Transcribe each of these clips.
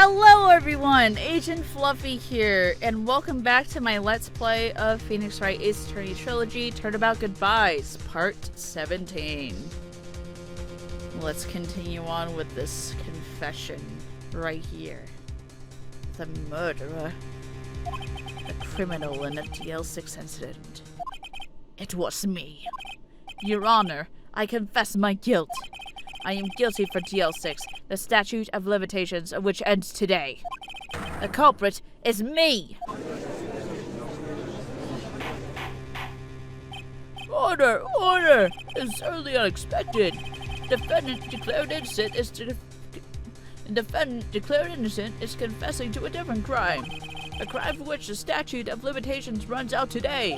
Hello everyone, Agent Fluffy here, and welcome back to my Let's Play of Phoenix Wright Ace Attorney Trilogy, Turnabout Goodbyes, Part 17. Let's continue on with this confession right here. The murderer. The criminal in the DL6 incident. It was me. Your Honor, I confess my guilt. I am guilty for DL6, the statute of limitations of which ends today. The culprit is me! Order! Order! It's certainly unexpected. Defendant declared innocent is confessing to a different crime. A crime for which the statute of limitations runs out today.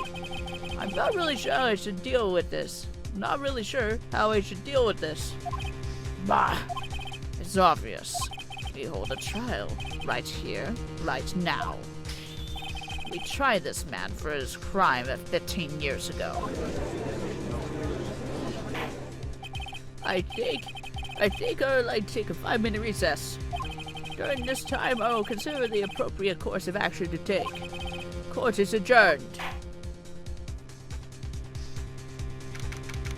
I'm not really sure how I should deal with this. Bah! It's obvious. We hold a trial right here, right now. We tried this man for his crime of 15 years ago. I think I would like to take a 5-minute recess. During this time, I will consider the appropriate course of action to take. Court is adjourned.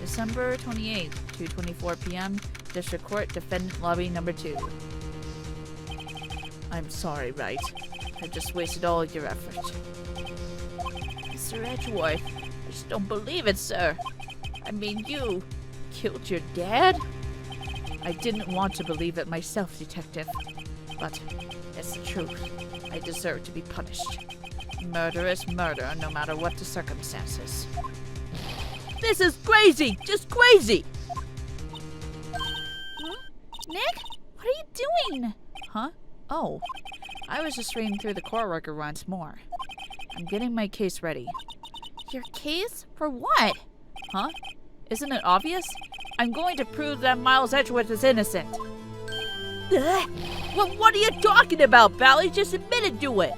December 28th, 2:24 p.m. District Court, Defendant Lobby Number 2. I'm sorry, Wright. I just wasted all your effort. Mr. Edgeworth, I just don't believe it, sir. I mean, you killed your dad? I didn't want to believe it myself, Detective. But it's the truth. I deserve to be punished. Murder is murder, no matter what the circumstances. This is crazy! Just crazy! Nick? What are you doing? Huh? Oh. I was just reading through the court record once more. I'm getting my case ready. Your case? For what? Huh? Isn't it obvious? I'm going to prove that Miles Edgeworth is innocent. Well, what are you talking about, Val? He just admitted to it.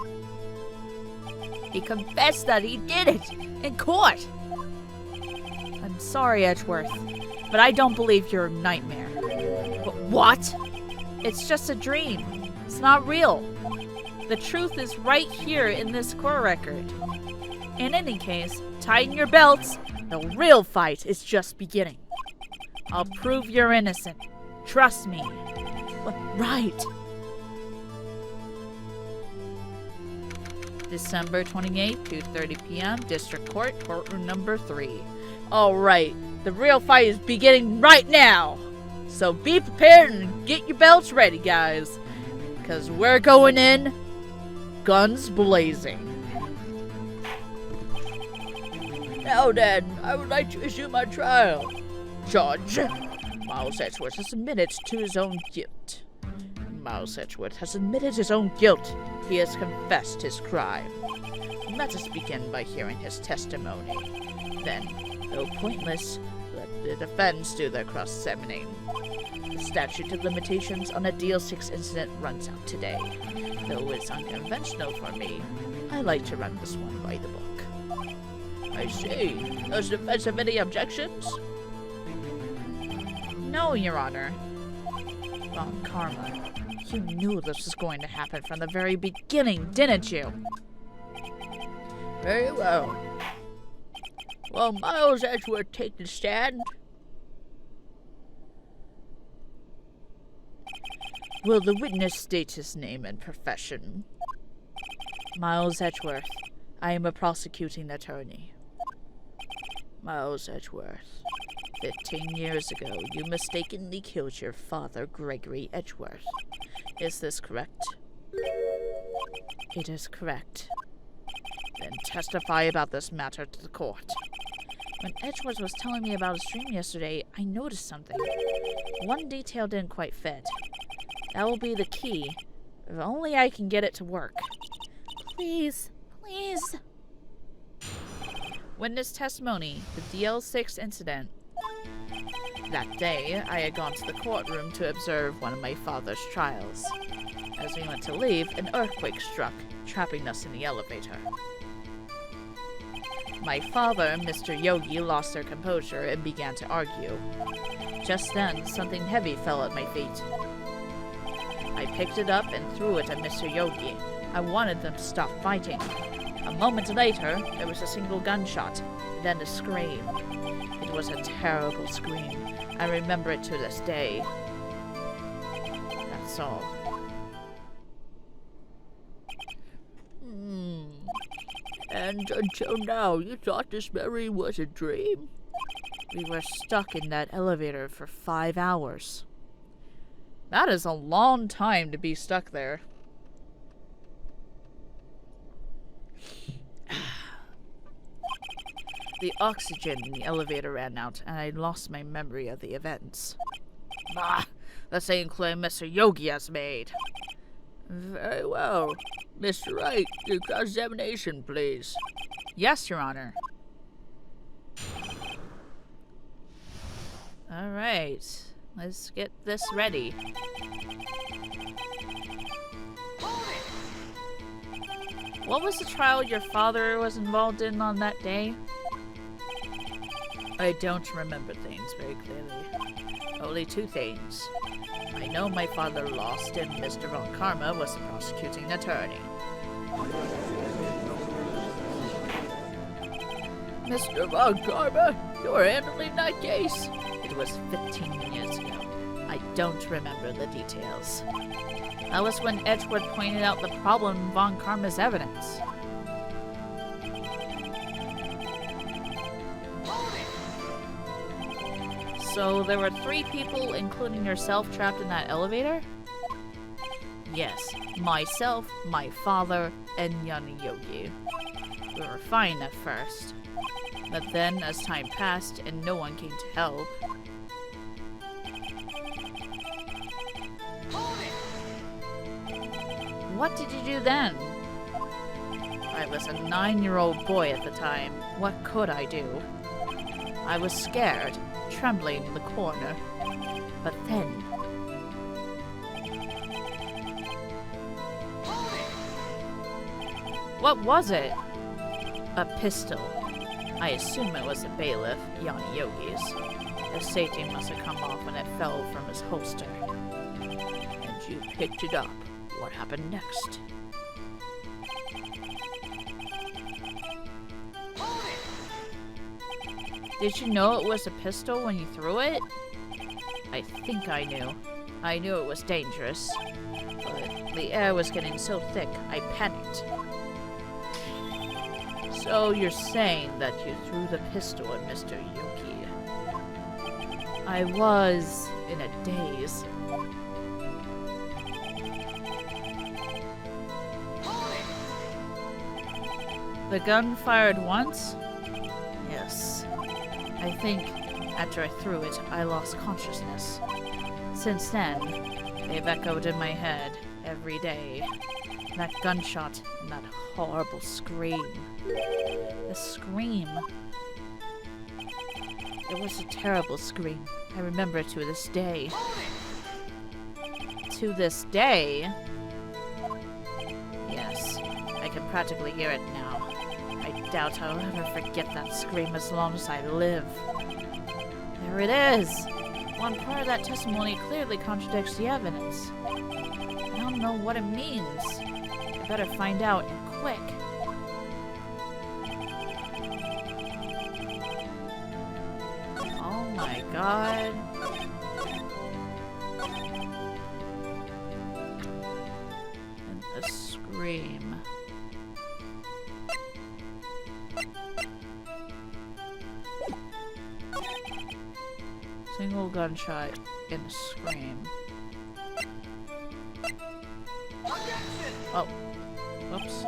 He confessed that he did it in court. I'm sorry, Edgeworth, but I don't believe you're a nightmare. But what? It's just a dream. It's not real. The truth is right here in this court record. In any case, tighten your belts. The real fight is just beginning. I'll prove you're innocent. Trust me. But right. December 28th, 2:30 p.m. District Court, Courtroom Number 3. All right, the real fight is beginning right now. So be prepared and get your belts ready, guys. Because we're going in, guns blazing. Now then, I would like to issue my trial. Judge, Miles Edgeworth has admitted to his own guilt. Miles Edgeworth has admitted his own guilt. He has confessed his crime. Let us begin by hearing his testimony. Then, though pointless, let the defense do their cross-examining. The statute of limitations on a DL6 incident runs out today. Though it's unconventional for me, I like to run this one by the book. I see. Does the defense have any objections? No, Your Honor. Von Karma, you knew this was going to happen from the very beginning, didn't you? Very well. Will Miles Edgeworth take the stand? Will the witness state his name and profession? Miles Edgeworth. I am a prosecuting attorney. Miles Edgeworth. 15 years ago, you mistakenly killed your father, Gregory Edgeworth. Is this correct? It is correct. Then testify about this matter to the court. When Edgeworth was telling me about his dream yesterday, I noticed something. One detail didn't quite fit. That will be the key. If only I can get it to work. Please. Please. Witness testimony. The DL6 incident. That day, I had gone to the courtroom to observe one of my father's trials. As we went to leave, an earthquake struck, trapping us in the elevator. My father and Mr. Yogi lost their composure and began to argue. Just then, something heavy fell at my feet. I I picked it up and threw it at Mr. Yogi. I wanted them to stop fighting. A moment later, there was a single gunshot, then a scream. It was a terrible scream. I remember it to this day. That's all. And until now, you thought this memory was a dream? We were stuck in that elevator for 5 hours. That is a long time to be stuck there. The oxygen in the elevator ran out, and I lost my memory of the events. Ah, the same claim Mr. Yogi has made. Very well. Mr. Wright, your cross-examination, please. Yes, Your Honor. Alright, let's get this ready. What was the trial your father was involved in on that day? I don't remember things very clearly. Only 2 things. I know my father lost and Mr. Von Karma was the prosecuting attorney. Mr. Von Karma, you were handling that case? It was 15 years ago. I don't remember the details. That was when Edgewood pointed out the problem in Von Karma's evidence. So there were 3 people, including yourself, trapped in that elevator? Yes, myself, my father, and young Yogi. We were fine at first, but then as time passed and no one came to help, what did you do then? I was a 9-year-old boy at the time. What could I do? I was scared, trembling in the corner. But then... What was it? A pistol. I assume it was a bailiff, Yanni Yogi's. The safety must have come off when it fell from his holster. And you picked it up. What happened next? Did you know it was a pistol when you threw it? I think I knew. I knew it was dangerous. But the air was getting so thick, I panicked. So you're saying that you threw the pistol at Mr. Yuki. I was in a daze. The gun fired once? Yes. I think after I threw it, I lost consciousness. Since then, they've echoed in my head every day. That gunshot and that horrible scream. The scream. It was a terrible scream. I remember it to this day. To this day? Yes, I can practically hear it now. I doubt I'll ever forget that scream as long as I live. There it is! One part of that testimony clearly contradicts the evidence. I don't know what it means. I better find out, and quick. Oh my god. And the scream. Single gunshot and a scream. Oh. Whoops.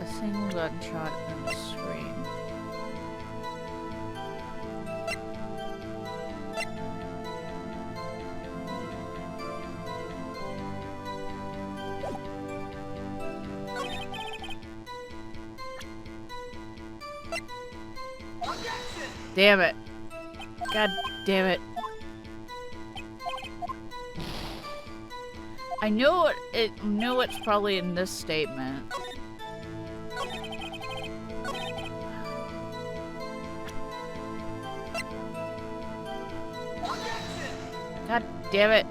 A single gunshot and a scream. Damn it. God damn it. I knew it's probably in this statement. God damn it.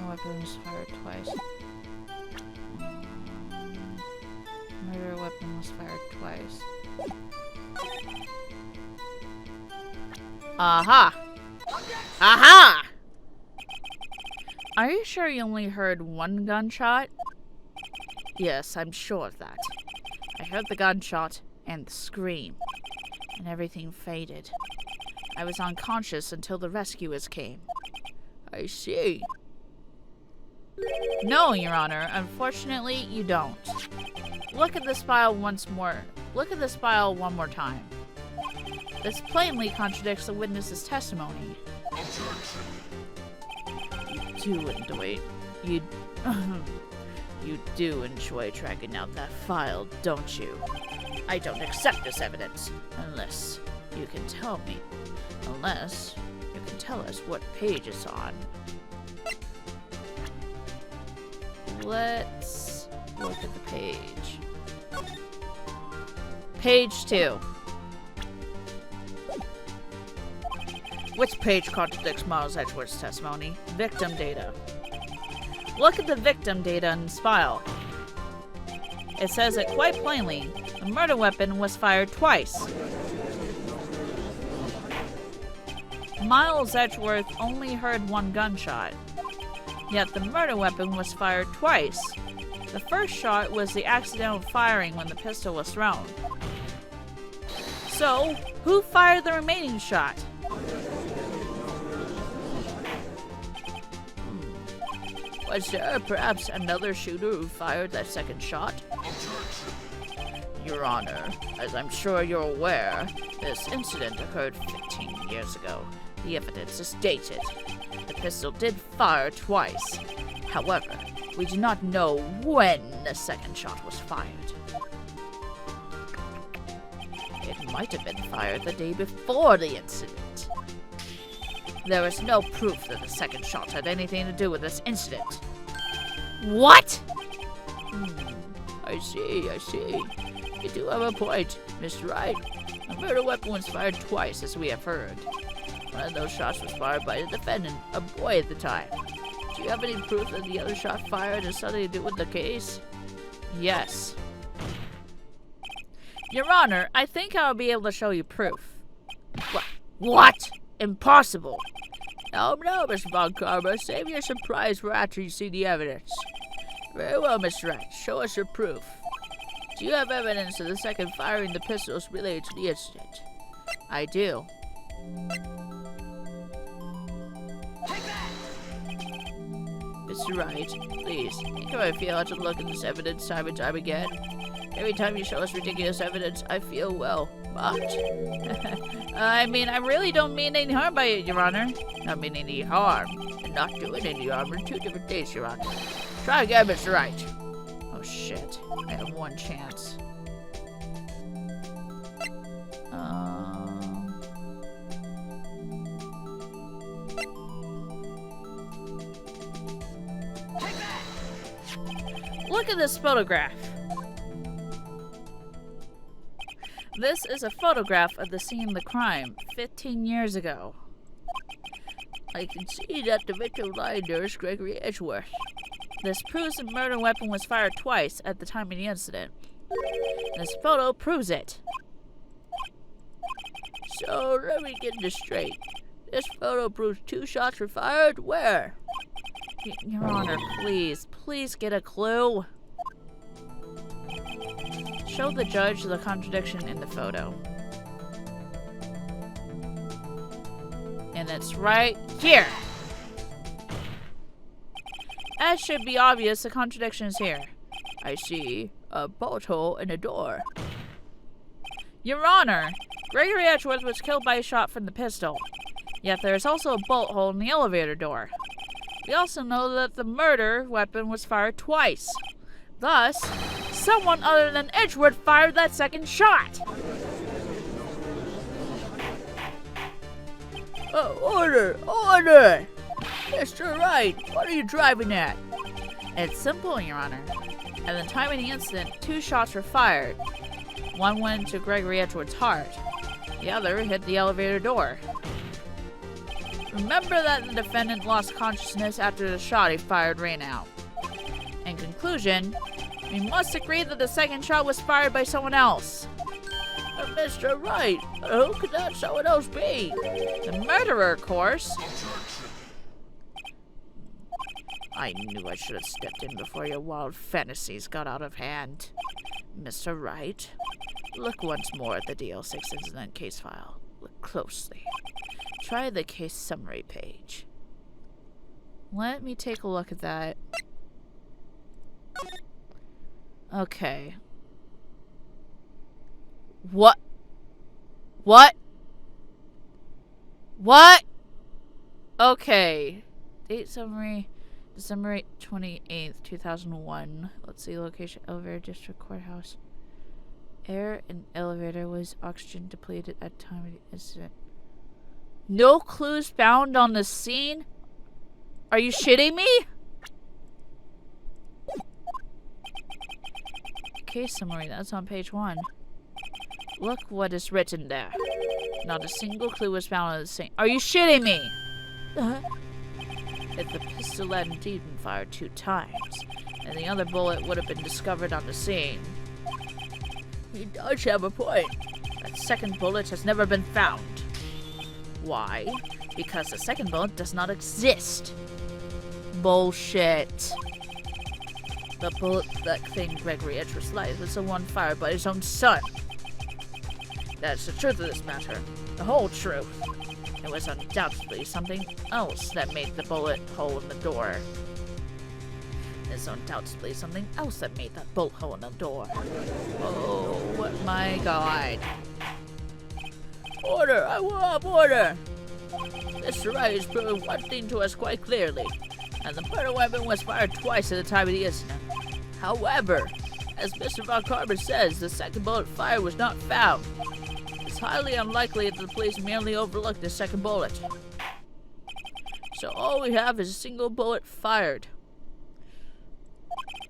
Weapons fired twice. Murder weapon was fired twice. Aha! Aha! Are you sure you only heard one gunshot? Yes, I'm sure of that. I heard the gunshot and the scream, and everything faded. I was unconscious until the rescuers came. I see. No, Your Honor. Unfortunately, you don't. Look at this file once more. Look at this file one more time. This plainly contradicts the witness's testimony. You do enjoy tracking out that file, don't you? I don't accept this evidence unless you can tell me. Unless you can tell us what page it's on. Let's look at the page. Page 2. Which page contradicts Miles Edgeworth's testimony? Victim data. Look at the victim data in this file. It says it quite plainly. The murder weapon was fired twice. Miles Edgeworth only heard one gunshot. Yet the murder weapon was fired twice. The first shot was the accidental firing when the pistol was thrown. So, who fired the remaining shot? Was there perhaps another shooter who fired that second shot? Your Honor, as I'm sure you're aware, this incident occurred 15 years ago. The evidence is dated. The pistol did fire twice. However, we do not know when the second shot was fired. It might have been fired the day before the incident. There is no proof that the second shot had anything to do with this incident. What? I see. You do have a point, Mr. Wright. The murder weapon was fired twice, as we have heard. One of those shots was fired by the defendant, a boy at the time. Do you have any proof that the other shot fired has something to do with the case? Yes. Your Honor, I think I'll be able to show you proof. What? Impossible. No, Mr. Von Karma. Save your surprise for after you see the evidence. Very well, Mr. Wright. Show us your proof. Do you have evidence of the second firing the pistols related to the incident? I do. Mr. Wright, please, think how I feel after looking at this evidence time and time again. Every time you show us ridiculous evidence, I feel, well, mocked. I mean, I really don't mean any harm by it, Your Honor. Not mean any harm, and not doing any harm are two different things, Your Honor. Try again, Mr. Wright. Oh, shit. I have one chance. Look at this photograph. This is a photograph of the scene of the crime 15 years ago. I can see that the victim lying there is Gregory Edgeworth. This proves the murder weapon was fired twice at the time of the incident. This photo proves it. So, let me get this straight. This photo proves 2 shots were fired? Where? Your Honor, please get a clue. Show the judge the contradiction in the photo. And it's right here. As should be obvious, the contradiction is here. I see a bolt hole in a door. Your Honor, Gregory Edgeworth was killed by a shot from the pistol. Yet there is also a bolt hole in the elevator door. We also know that the murder weapon was fired twice. Thus, someone other than Edgeworth fired that second shot. Order! Order! Mr. Wright, what are you driving at? It's simple, Your Honor. At the time of the incident, 2 shots were fired. One went into Gregory Edgeworth's heart. The other hit the elevator door. Remember that the defendant lost consciousness after the shot he fired rang out. In conclusion, we must agree that the second shot was fired by someone else. Mr. Wright, who could that someone else be? The murderer, of course. I knew I should have stepped in before your wild fantasies got out of hand. Mr. Wright, look once more at the DL6 incident case file. Look closely. Try the case summary page. Let me take a look at that. Okay. What? What? What? Okay. Date summary, December 28th, 2001. Let's see, location, elevator, district courthouse. Air in elevator was oxygen depleted at time of the incident. No clues found on the scene? Are you shitting me? Case summary, that's on page 1. Look what is written there. Not a single clue was found on the scene. Are you shitting me? If the pistol had indeed been fired 2 times, and the other bullet would have been discovered on the scene. He does have a point. That second bullet has never been found. Why? Because the second bullet does not exist. Bullshit. The bullet that claimed Gregory Edgeworth's life was the one fired by his own son. That's the truth of this matter. The whole truth. It was undoubtedly something else that made the bullet hole in the door. It's undoubtedly something else that made that bullet hole in the door. Oh my god. Order! I want order! Mr. Wright has proven one thing to us quite clearly, and the murder weapon was fired twice at the time of the incident. However, as Mr. Von Carver says, the second bullet fired was not found. It's highly unlikely that the police merely overlooked the second bullet. So all we have is a single bullet fired.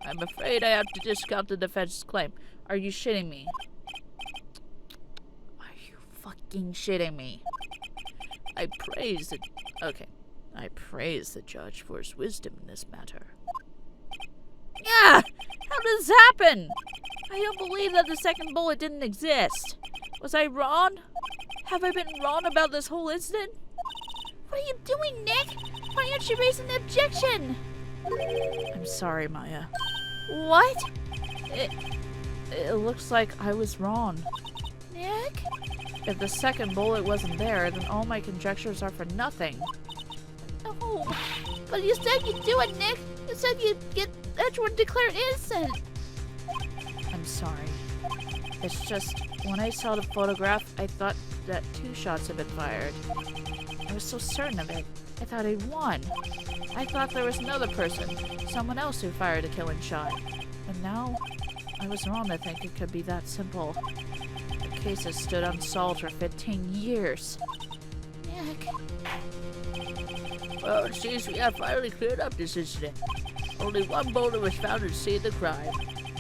I'm afraid I have to discount the defense's claim. Are you shitting me? Are you fucking shitting me? I praise the judge for his wisdom in this matter. Yeah! How did this happen? I don't believe that the second bullet didn't exist. Was I wrong? Have I been wrong about this whole incident? What are you doing, Nick? Why aren't you raising the objection? I'm sorry, Maya. What? It looks like I was wrong. Nick? If the second bullet wasn't there, then all my conjectures are for nothing. Oh, but you said you'd do it, Nick. You said you'd get Edgeworth declared innocent. I'm sorry. It's just, when I saw the photograph, I thought that 2 shots had been fired. I was so certain of it. I thought I'd won. I thought there was another person, someone else who fired a killing shot. And now, I was wrong to think it could be that simple. The case has stood unsolved for 15 years. Nick. Well, it seems we have finally cleared up this incident. Only one bullet was found at the scene of the crime.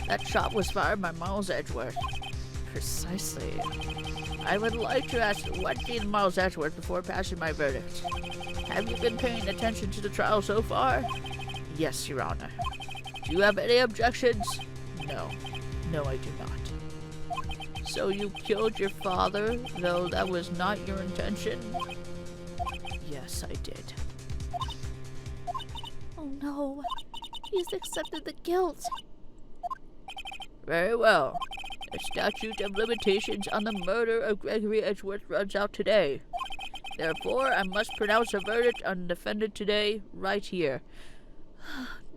That shot was fired by Miles Edgeworth. Precisely. I would like to ask one thing to Miles Edgeworth before passing my verdict. Have you been paying attention to the trial so far? Yes, Your Honor. Do you have any objections? No. No, I do not. So you killed your father, though that was not your intention? Yes, I did. Oh no. He's accepted the guilt. Very well. The statute of limitations on the murder of Gregory Edgeworth runs out today. Therefore, I must pronounce a verdict on the defendant today, right here.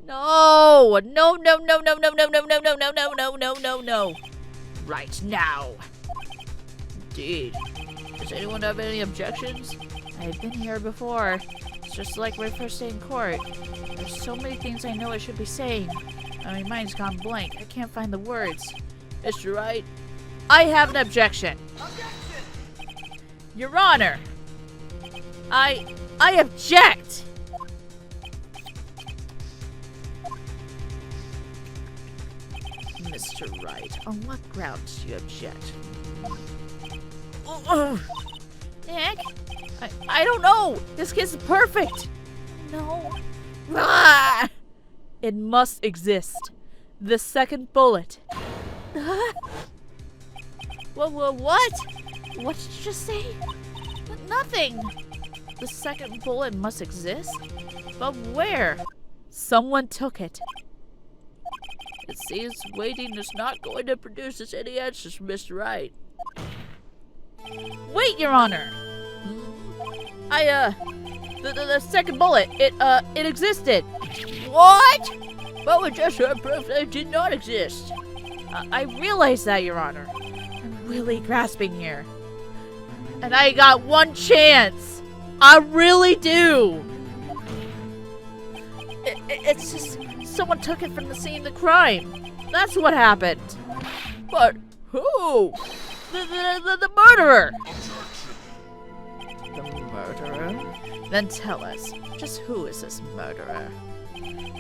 No! No, no, no, no, no, no, no, no, no, no, no, no, no, no, no. Right now. Indeed. Does anyone have any objections? I've been here before. It's just like my first day in court. There's so many things I know I should be saying. My mind's gone blank. I can't find the words. Mr. Wright? I have an objection. Your Honor, I object. Mr. Wright, on what grounds do you object? Nick, I don't know. This kid's perfect. No. Ah! It must exist. The second bullet. What? What did you just say? Nothing. The second bullet must exist? But where? Someone took it. It seems waiting is not going to produce us any answers from Mr. Wright. Wait, Your Honor. The second bullet, it existed. What? But we just heard proof that it did not exist. I realize that, Your Honor. I'm really grasping here. And I got one chance. I really do. It's just someone took it from the scene of the crime. That's what happened. But who? The murderer. The murderer? Then tell us, just who is this murderer?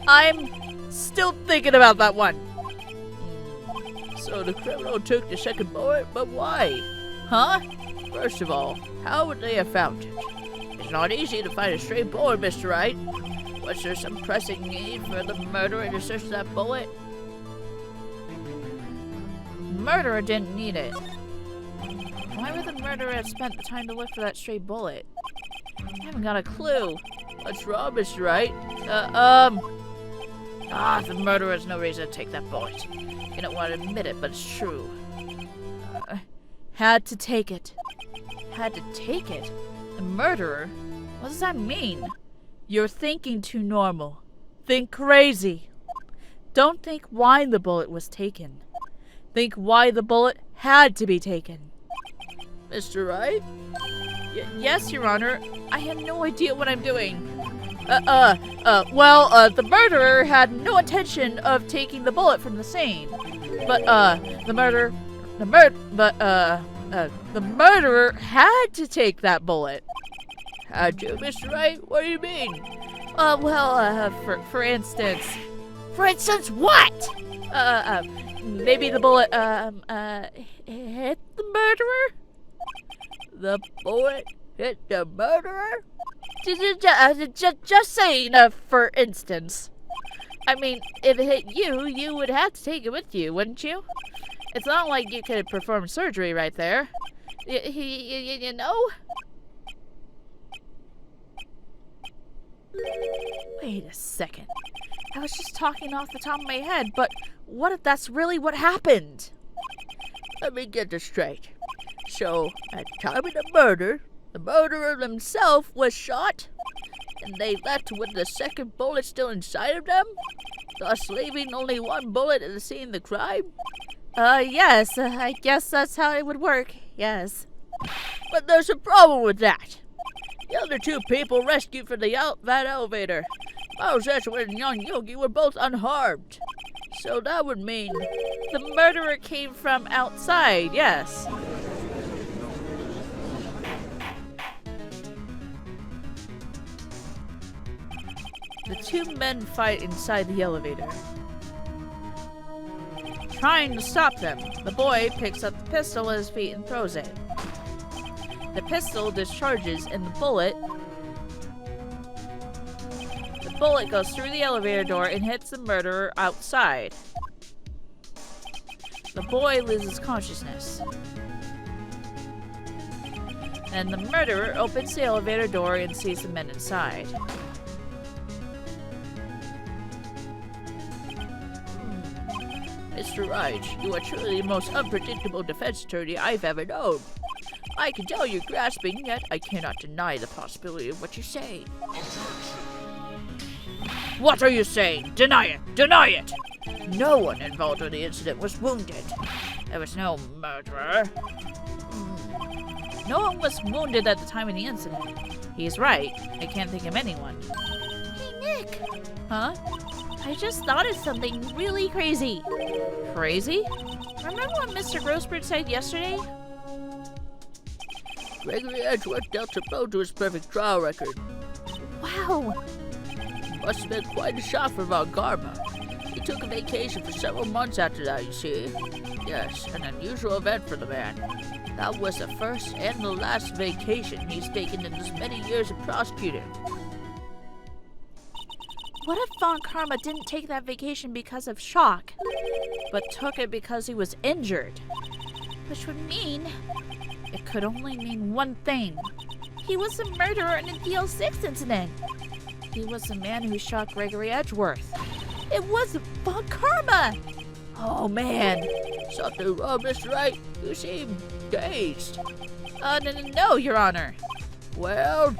I'm still thinking about that one. So the criminal took the second bullet, but why? Huh? First of all, how would they have found it? It's not easy to find a stray bullet, Mr. Wright. Was there some pressing need for the murderer to search that bullet? The murderer didn't need it. Why would the murderer have spent the time to look for that stray bullet? I haven't got a clue. What's wrong, Mr. Wright? The murderer has no reason to take that bullet. You don't want to admit it, but it's true. Had to take it. Had to take it? The murderer? What does that mean? You're thinking too normal. Think crazy. Don't think why the bullet was taken. Think why the bullet had to be taken. Mr. Wright? Yes, Your Honor. I have no idea what I'm doing. The murderer had no intention of taking the bullet from the scene. But, the murderer had to take that bullet. Had to, Mr. Wright? What do you mean? For instance. For instance, what? Maybe the bullet, hit the murderer? The bullet hit the murderer? Just saying, for instance. I mean, if it hit you, you would have to take it with you, wouldn't you? It's not like you could perform surgery right there. You know? Wait a second. I was just talking off the top of my head, but what if that's really what happened? Let me get this straight. So, at the time of the murderer himself was shot, and they left with the second bullet still inside of them, thus leaving only one bullet at the scene of the crime? Yes, I guess that's how it would work, yes. But there's a problem with that. The other two people rescued from that elevator, Miles Edgeworth and young Yogi, were both unharmed. So that would mean the murderer came from outside, yes. The two men fight inside the elevator. Trying to stop them, the boy picks up the pistol at his feet and throws it. The pistol discharges and the bullet goes through the elevator door and hits the murderer outside. The boy loses consciousness. And the murderer opens the elevator door and sees the men inside. Mr. Wright, you are truly the most unpredictable defense attorney I've ever known. I can tell you're grasping, yet I cannot deny the possibility of what you say. What are you saying? Deny it! Deny it! No one involved in the incident was wounded. There was no murderer. No one was wounded at the time of the incident. He's right. I can't think of anyone. Hey, Nick. Huh? I just thought of something really crazy. Crazy? Remember what Mr. Grossberg said yesterday? Gregory Edgeworth dealt a blow to his perfect trial record. Wow. Must have been quite a shock for Von Karma. He took a vacation for several months after that, you see. Yes, an unusual event for the man. That was the first and the last vacation he's taken in his many years of prosecuting. What if Von Karma didn't take that vacation because of shock, but took it because he was injured? Which would mean it could only mean one thing. He was the murderer in the DL6 incident. He was the man who shot Gregory Edgeworth. It was Von Karma! Oh man, something wrong, Mr. Wright? You seem dazed. No, Your Honor. Well,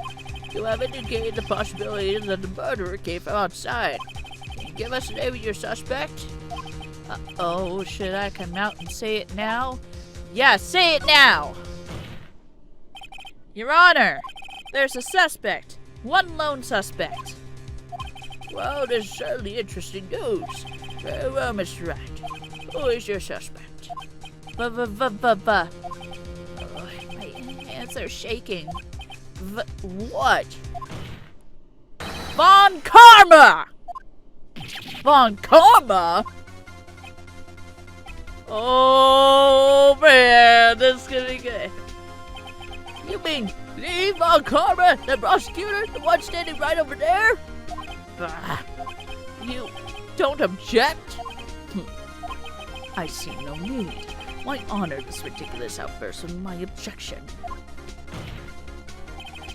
you have indicated the possibility that the murderer came from outside. Can you give us the name of your suspect? Oh, should I come out and say it now? Yeah, say it now! Your Honor, there's a suspect. One lone suspect. Well, this is certainly interesting news. Very well, Mr. Wright. Who is your suspect? My hands are shaking. What? Von Karma! Von Karma? Oh man, this is gonna be good. You mean the Von Karma, the prosecutor, the one standing right over there? You don't object? I see no need. Why honor this ridiculous outburst of my objection?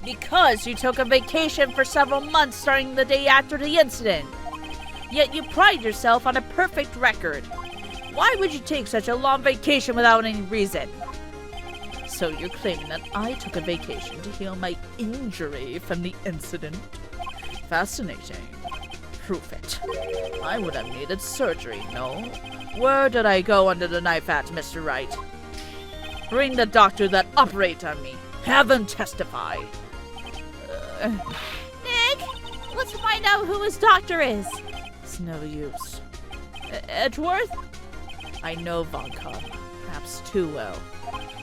Because you took a vacation for several months starting the day after the incident. Yet you pride yourself on a perfect record. Why would you take such a long vacation without any reason? So you're claiming that I took a vacation to heal my injury from the incident? Fascinating. Prove it. I would have needed surgery, no? Where did I go under the knife at, Mr. Wright? Bring the doctor that operated on me. Have him testify. Nick, let's find out who his doctor is. It's no use. Edgeworth? I know Von Karma, perhaps too well.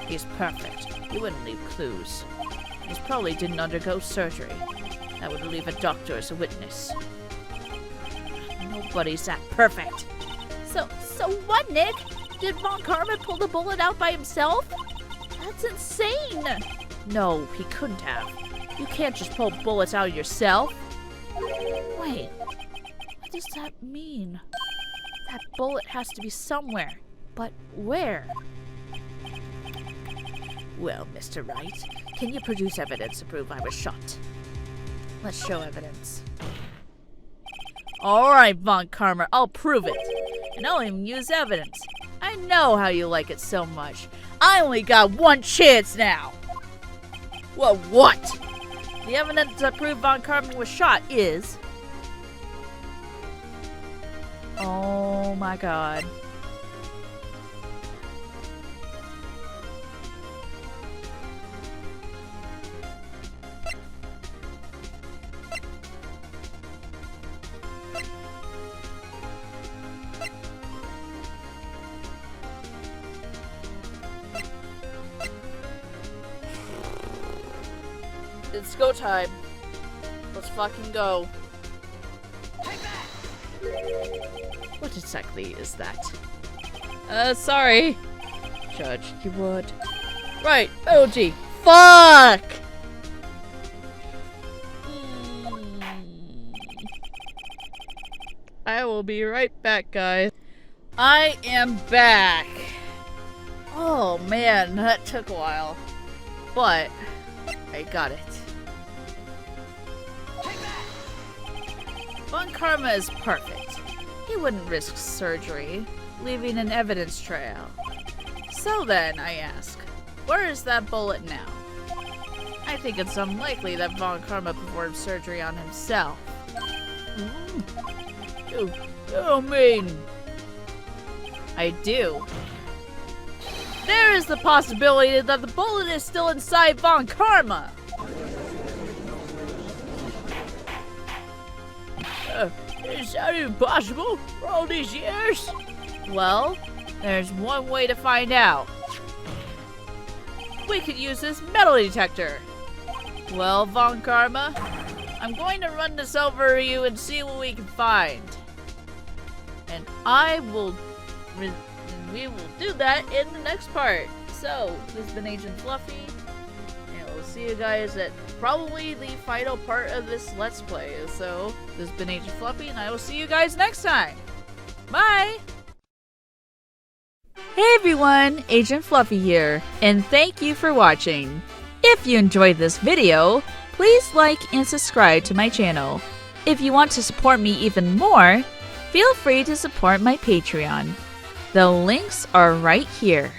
He's perfect. He wouldn't leave clues. He probably didn't undergo surgery. That would leave a doctor as a witness. Nobody's that perfect. So what, Nick? Did Von Karma pull the bullet out by himself? That's insane! No, he couldn't have. You can't just pull bullets out yourself. Wait, what does that mean? That bullet has to be somewhere, but where? Well, Mr. Wright, can you produce evidence to prove I was shot? Let's show evidence. Alright, Von Karma, I'll prove it. And I'll even use evidence. I know how you like it so much. I only got one chance now. Well, what? The evidence that proved Von Karma was shot is... Oh my god. It's go time. Let's fucking go. What exactly is that? Sorry. Judge, you would. Right, OG. Fuck! I will be right back, guys. I am back. Oh man, that took a while. But I got it. Von Karma is perfect. He wouldn't risk surgery, leaving an evidence trail. So then, I ask, where is that bullet now? I think it's unlikely that Von Karma performed surgery on himself. You don't mean... I do. is the possibility that the bullet is still inside Von Karma. Is that even possible for all these years? Well, there's one way to find out. We could use this metal detector. Well, Von Karma, I'm going to run this over you and see what we can find. And we will do that in the next part. So, this has been Agent Fluffy, and we'll see you guys at probably the final part of this Let's Play. So, this has been Agent Fluffy, and I will see you guys next time. Bye! Hey everyone, Agent Fluffy here, and thank you for watching. If you enjoyed this video, please like and subscribe to my channel. If you want to support me even more, feel free to support my Patreon. The links are right here.